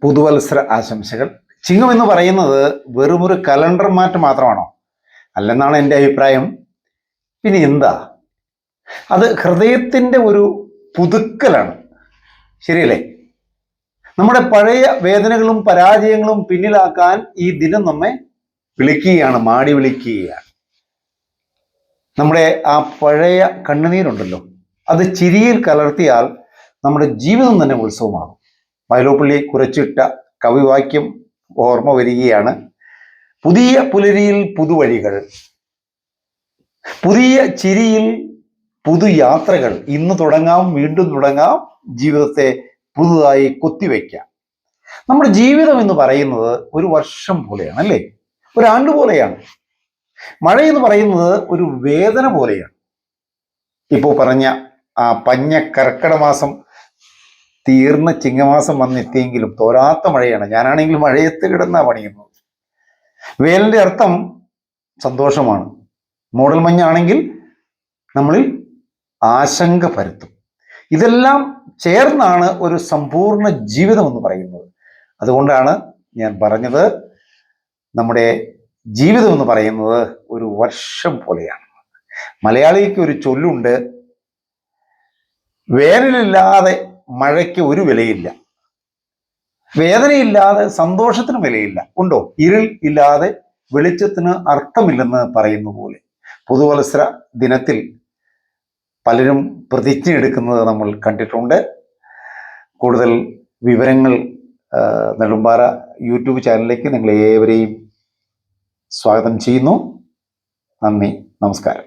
പുതുവത്സര ആശംസകൾ. ചിങ്ങം എന്ന് പറയുന്നത് വെറുമൊരു കലണ്ടർ മാറ്റം മാത്രമാണോ? അല്ലെന്നാണ് എൻ്റെ അഭിപ്രായം. പിന്നെ എന്താ? അത് ഹൃദയത്തിൻ്റെ ഒരു പുതുക്കലാണ്. ശരിയല്ലേ? നമ്മുടെ പഴയ വേദനകളും പരാജയങ്ങളും പിന്നിലാക്കാൻ ഈ ദിനം നമ്മെ വിളിക്കുകയാണ്, മാടി വിളിക്കുകയാണ്. നമ്മുടെ ആ പഴയ കണ്ണുനീരുണ്ടല്ലോ, അത് ചിരിയിൽ കലർത്തിയാൽ നമ്മുടെ ജീവിതം തന്നെ ഉത്സവമാകും. വയലോപ്പള്ളി കുറിച്ചിട്ട കവിവാക്യം ഓർമ്മ വരികയാണ്. പുതിയ പുലരിയിൽ പുതുവഴികൾ, പുതിയ ചിരിയിൽ പുതുയാത്രകൾ. ഇന്ന് തുടങ്ങാം, വീണ്ടും തുടങ്ങാം, ജീവിതത്തെ പുതുതായി കൊത്തിവെക്കാം. നമ്മുടെ ജീവിതം എന്ന് പറയുന്നത് ഒരു വർഷം പോലെയാണ്, അല്ലേ? ഒരു ആണ്ട് പോലെയാണ്. മഴ എന്ന് പറയുന്നത് ഒരു വേദന പോലെയാണ്. ഇപ്പോൾ പറഞ്ഞ ആ പഞ്ഞ കർക്കിട മാസം തീർന്ന ചിങ്ങമാസം വന്നെത്തിയെങ്കിലും തോരാത്ത മഴയാണ്. ഞാനാണെങ്കിൽ മഴയത്ത് കിടന്നാ പണിയുന്നത്. വേലിന്റെ അർത്ഥം സന്തോഷമാണ്. മൂടൽ മഞ്ഞാണെങ്കിൽ നമ്മളിൽ ആശങ്ക പരത്തും. ഇതെല്ലാം ചേർന്നാണ് ഒരു സമ്പൂർണ്ണ ജീവിതം എന്ന് പറയുന്നത്. അതുകൊണ്ടാണ് ഞാൻ പറഞ്ഞത്, നമ്മുടെ ജീവിതം എന്ന് പറയുന്നത് ഒരു വർഷം പോലെയാണ്. മലയാളിക്ക് ഒരു ചൊല്ലുണ്ട്, വേനലില്ലാതെ മഴയ്ക്ക് ഒരു വിലയില്ല, വേദനയില്ലാതെ സന്തോഷത്തിന് വിലയില്ല. ഉണ്ടോ? ഇരുൾ ഇല്ലാതെ വെളിച്ചത്തിന് അർത്ഥമില്ലെന്ന് പറയുന്ന പോലെ പുതുവത്സര ദിനത്തിൽ പലരും പ്രതിജ്ഞ എടുക്കുന്നത് നമ്മൾ കണ്ടിട്ടുണ്ട്. കൂടുതൽ വിവരങ്ങൾ നെടുമ്പാറ യൂട്യൂബ് ചാനലിലേക്ക് നിങ്ങളെ ഏവരെയും സ്വാഗതം ചെയ്യുന്നു. നന്ദി, നമസ്കാരം.